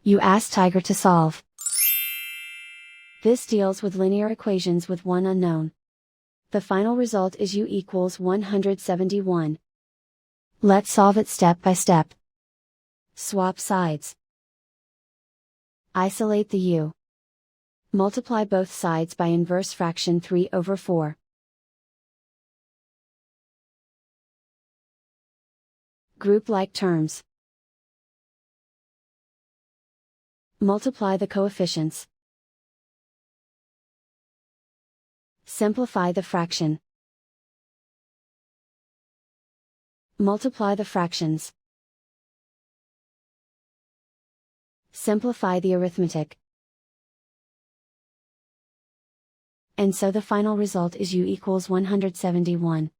You ask Tiger to solve. This deals with linear equations with one unknown. The final result is u equals 171. Let's solve it step by step. Swap sides. Isolate the u. Multiply both sides by inverse fraction 3/4. Group like terms. Multiply the coefficients. Simplify the fraction. Multiply the fractions. Simplify the arithmetic. And so the final result is u equals 171.